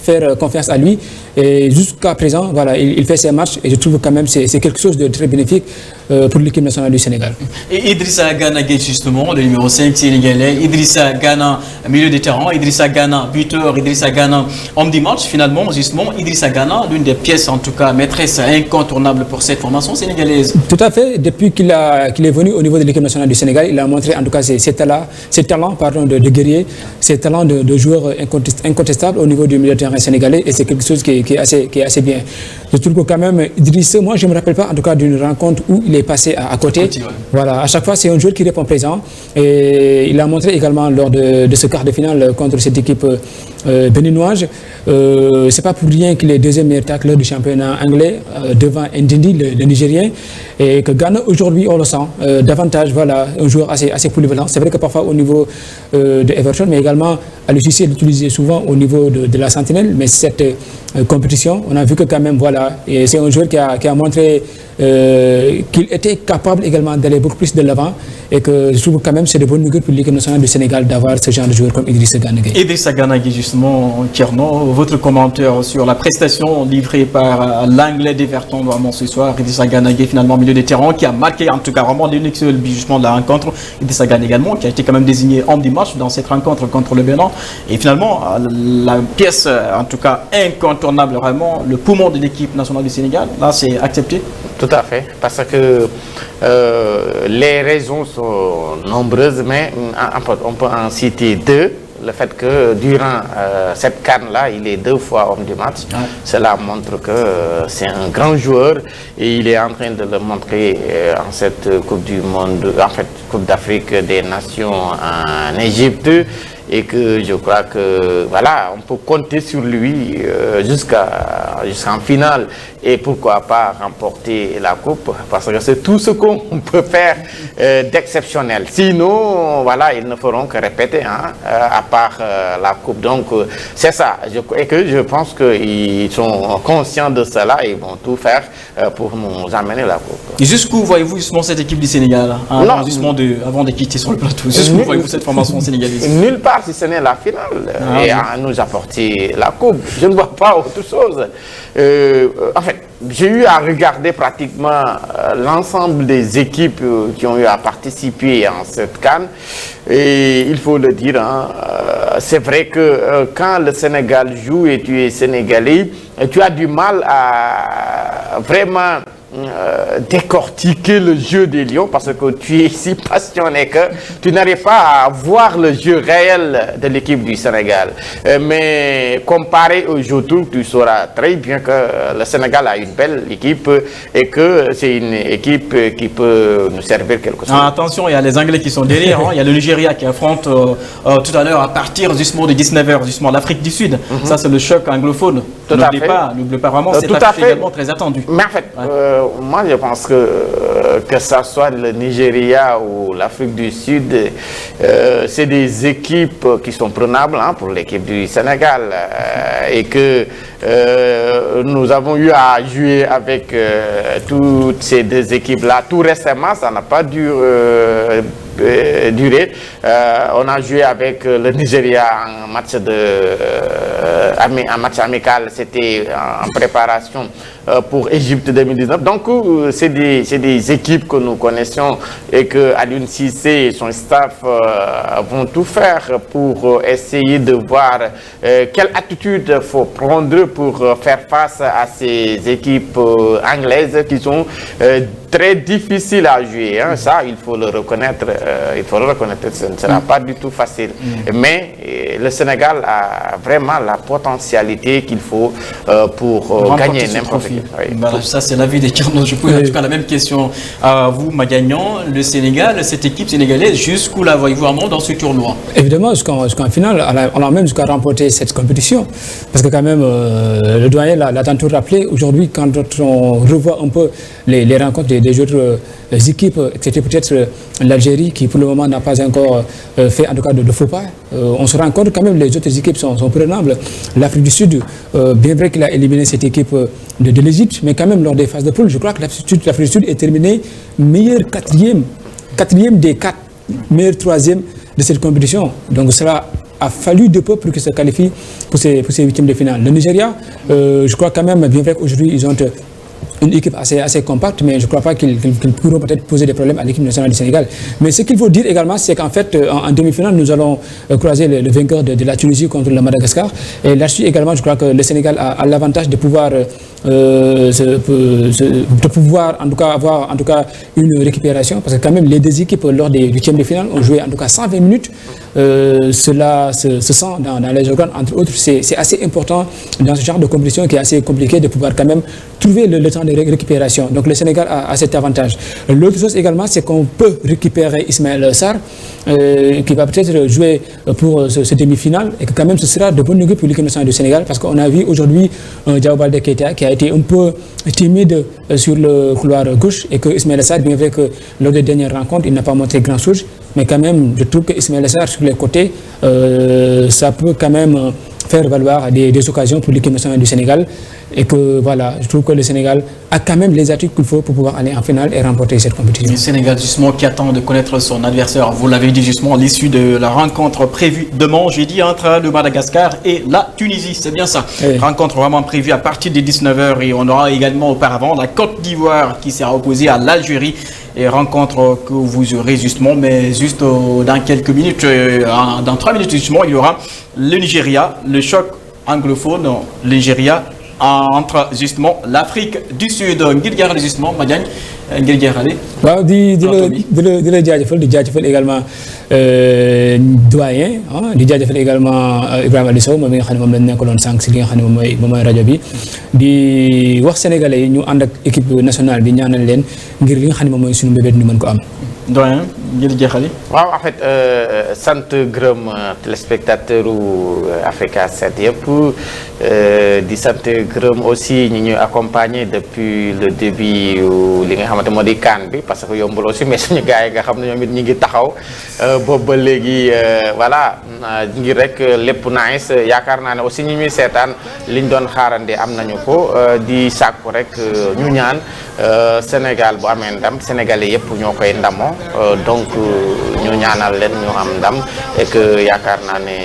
faire confiance à lui. Et jusqu'à présent, voilà, il fait ses matchs et je trouve quand même que c'est quelque chose de très bénéfique pour l'équipe nationale du Sénégal. Et Idrissa Gana, justement, le numéro 5 sénégalais, Idrissa Gana, milieu de terrain, Idrissa Gana, buteur, Idrissa Gana, homme du match, finalement, justement, Idrissa Gana, l'une des pièces, en tout cas, maîtresse incontournable pour cette formation sénégalaise. Tout à fait. Depuis qu'il est venu au niveau de l'équipe nationale du Sénégal, il a montré en tout cas ses talents de guerrier, ses talents de joueur incontestable au niveau du milieu de terrain sénégalais et c'est quelque chose qui est assez bien. Je trouve que quand même, Idrissa, moi je ne me rappelle pas en tout cas d'une rencontre où il est passé à côté. Voilà, à chaque fois c'est un joueur qui répond présent et il a montré également lors de ce quart de finale contre cette équipe béninoise. C'est pas pour rien qu'il est deuxième meilleur tacleur du championnat anglais devant Ndindi, le Nigérien, et que Ghana aujourd'hui on le sent davantage, voilà, un joueur assez polyvalent. C'est vrai que parfois au niveau de Everton, mais également à l'UCC l'utiliser souvent au niveau de la Sentinelle, mais cette compétition, on a vu que quand même, voilà, c'est un joueur qui a montré qu'il était capable également d'aller beaucoup plus de l'avant et que je trouve quand même c'est de bonne nouvelle pour l'équipe nationale du Sénégal d'avoir ce genre de joueur comme Idrissa Gana Gueye. Idrissa Gana Gueye, justement, Tierno, votre commentaire sur la prestation livrée par l'anglais d'Everton vraiment ce soir, Idrissa Gana Gueye, finalement milieu de terrain, qui a marqué en tout cas vraiment l'unique seul but justement de la rencontre. Idrissa Gana également, qui a été quand même désigné homme du match dans cette rencontre contre le Bénin. Et finalement, la pièce en tout cas incontournable, vraiment, le poumon de l'équipe nationale du Sénégal, là c'est accepté. Tout à fait, parce que les raisons sont nombreuses, mais en fait, on peut en citer deux. Le fait que durant cette CAN-là, il est 2 fois homme du match, cela montre que c'est un grand joueur et il est en train de le montrer en cette Coupe du Monde, en fait Coupe d'Afrique des Nations en Égypte. Et que je crois que voilà, on peut compter sur lui jusqu'en finale et pourquoi pas remporter la coupe parce que c'est tout ce qu'on peut faire d'exceptionnel. Sinon, voilà, ils ne feront que répéter à part la coupe. Donc c'est ça. Et que je pense qu'ils sont conscients de cela et ils vont tout faire pour nous amener la coupe. Et jusqu'où voyez-vous justement cette équipe du Sénégal avant de quitter sur le plateau? Jusqu'où voyez-vous cette formation sénégalaise? Nulle part si ce n'est la finale et à nous apporter la coupe. Je ne vois pas autre chose. En fait, j'ai eu à regarder pratiquement l'ensemble des équipes qui ont eu à participer en cette CAN. Et il faut le dire, c'est vrai que quand le Sénégal joue et tu es sénégalais, tu as du mal à vraiment décortiquer le jeu des Lions parce que tu es si passionné que tu n'arrives pas à voir le jeu réel de l'équipe du Sénégal. Mais comparé au jeu tour, tu sauras très bien que le Sénégal a une belle équipe et que c'est une équipe qui peut nous servir quelque chose. Attention, il y a les Anglais qui sont derrière. Il y a le Nigeria qui affronte tout à l'heure à partir justement de 19h, justement l'Afrique du Sud. Ça, c'est le choc anglophone. N'oubliez pas vraiment, c'est également très attendu. Mais en fait, moi je pense que ça soit le Nigeria ou l'Afrique du Sud, c'est des équipes qui sont prenables pour l'équipe du Sénégal et que nous avons eu à jouer avec toutes ces deux équipes-là. Tout récemment, ça n'a pas duré. On a joué avec le Nigeria en match amical, c'était en préparation pour Égypte 2019. Donc c'est des équipes que nous connaissons et que Aliou Cissé et son staff vont tout faire pour essayer de voir quelle attitude il faut prendre pour faire face à ces équipes anglaises qui sont très difficiles à jouer. Ça, il faut le reconnaître. Ce ne sera pas du tout facile. Mais le Sénégal a vraiment la potentialité qu'il faut pour gagner n'importe qui. Voilà, ça, c'est l'avis des Carnos. Je pose en tout cas la même question à vous, Magagnan. Le Sénégal, cette équipe sénégalaise, jusqu'où la voyez-vous dans ce tournoi? Évidemment, jusqu'en finale, on a même jusqu'à remporter cette compétition. Parce que quand même, le doyen l'a tantôt rappelé, aujourd'hui, quand on revoit un peu les rencontres des autres équipes, c'était peut-être l'Algérie qui pour le moment n'a pas encore fait en tout cas de faux pas. On se rend compte quand même les autres équipes sont prenables. L'Afrique du Sud, bien vrai qu'il a éliminé cette équipe de l'Égypte, mais quand même lors des phases de poule, je crois que l'Afrique du Sud est terminée meilleur quatrième des 4, meilleur troisième de cette compétition. Donc cela a fallu de peu pour qu'ils se qualifient pour ces huitièmes de finale. Le Nigeria, je crois quand même, bien vrai qu'aujourd'hui ils ont une équipe assez compacte, mais je ne crois pas qu'ils pourront peut-être poser des problèmes à l'équipe nationale du Sénégal. Mais ce qu'il faut dire également, c'est qu'en fait, en demi-finale, nous allons croiser le vainqueur de la Tunisie contre le Madagascar. Et là-dessus également, je crois que le Sénégal a l'avantage de pouvoir en tout cas avoir en tout cas une récupération, parce que quand même les deux équipes lors des huitièmes de finale ont joué en tout cas 120 minutes. Cela se sent dans les organes, entre autres. C'est assez important dans ce genre de compétition qui est assez compliqué de pouvoir quand même trouver le temps de récupération. Donc le Sénégal a cet avantage. L'autre chose également, c'est qu'on peut récupérer Ismaël Sarr, qui va peut-être jouer pour ce demi-finale, et que quand même ce sera de bonne augure pour l'équipe nationale du Sénégal, parce qu'on a vu aujourd'hui Diao Baldé Keita qui a été un peu timide sur le couloir gauche, et que Ismaël Sarr, bien vrai que lors des dernières rencontres, il n'a pas montré grand-chose, mais quand même, je trouve que Ismaël Sarr sur les côtés, ça peut quand même faire valoir des occasions pour l'équipe nationale du Sénégal, et que voilà, je trouve que le Sénégal a quand même les atouts qu'il faut pour pouvoir aller en finale et remporter cette compétition. Le Sénégal justement qui attend de connaître son adversaire, vous l'avez dit justement, à l'issue de la rencontre prévue demain, jeudi, entre le Madagascar et la Tunisie, c'est bien ça. Oui. Rencontre vraiment prévue à partir de 19h, et on aura également auparavant la Côte d'Ivoire qui sera opposée à l'Algérie. Et rencontre que vous aurez justement, mais juste dans quelques minutes, dans 3 minutes justement, il y aura le Nigeria, le choc anglophone, le Nigeria entre justement l'Afrique du Sud. Ngir jaarale justement Madiagne ngir jaarale. waaw di la jaajëfal également doyen di jaajëfal également Ibrahima Aliou Sow moom mi nga xam ne moom lañ nekkaloon sànq si li nga xam ne moom mooy rajo bi di wax sénégalais yi ñu ànd ak équipe nationale bi ñaanal leen ngir li nga xam ne moom mooy suñu mbébét ñu mën ko am. doyen ngir jeexali. waaw en fait sant gërëm téléspectateur u Africa 7 yëpp di sant gërëm aussi ñi ñu accompagner depuis le début li nga xamante moo di CAN bi, parce que yombul aussi, mais suñu gars yi nga xam ne ñoom it ñi ngi taxaw boobu ba léegi voilà ngir rek lépp nice. Yaakaar naa ne aussi ñi ñuy seetaan liñ doon xaarandi am nañu ko, di sàkku rek ñu ñaan Sénégal bu amee ndam Sénégalais yëpp ñoo koy ndamoo, donc donc ñu ñaanal leen ñu am ndam et que yaakaar naa ne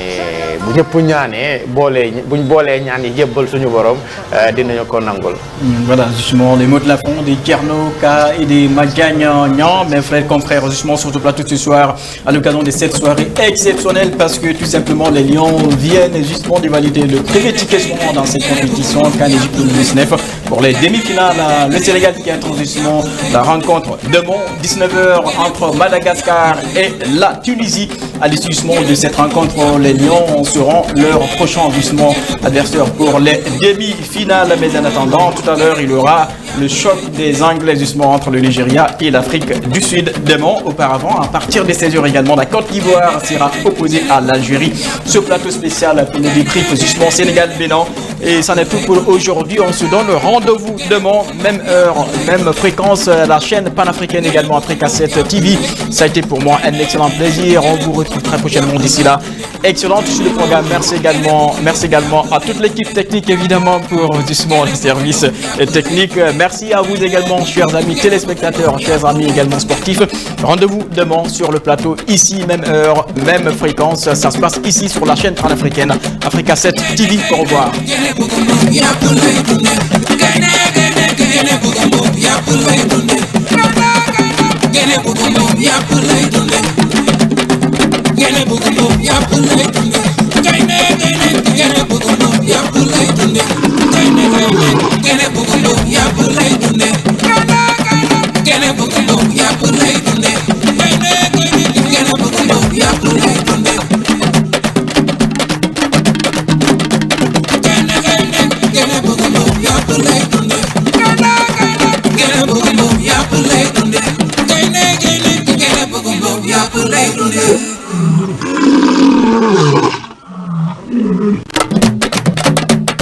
bu ñëpp ñaanee buñ boolee ñaan yi jébbal suñu borom dinañu ko nangul. Voilà justement les mots de la fin des Thierno Ka et des Magagne Niang, mes frères confrères justement sur le plateau ce soir à l'occasion de cette soirée exceptionnelle parce que tout simplement les Lions viennent justement de valider le premier ticket dans cette compétition CAN Égypte 2019 pour les demi-finales. Le Sénégal qui attend justement la rencontre demain 19h entre Madagascar et la Tunisie. À l'issue justement de cette rencontre, les Lions seront leur prochain justement adversaire pour les demi-finales. Mais en attendant, tout à l'heure, il y aura le choc des Anglais justement entre le Nigeria et l'Afrique du Sud demain. Auparavant, à partir de 16h également, la Côte d'Ivoire sera opposée à l'Algérie. Ce plateau spécial pour le débrief justement Sénégal-Bénin. Et c'en est tout pour aujourd'hui. On se donne rendez-vous demain, même heure, même fréquence, la chaîne panafricaine également, Africa 7 TV. Ça a été pour moi un excellent plaisir. On vous retrouve très prochainement d'ici là. Excellent sur le programme. Merci également à toute l'équipe technique évidemment pour justement les services techniques. Merci à vous également, chers amis téléspectateurs, chers amis également sportifs. Rendez-vous demain sur le plateau, ici, même heure, même fréquence. Ça se passe ici sur la chaîne panafricaine, Africa 7 TV. Au revoir. Gene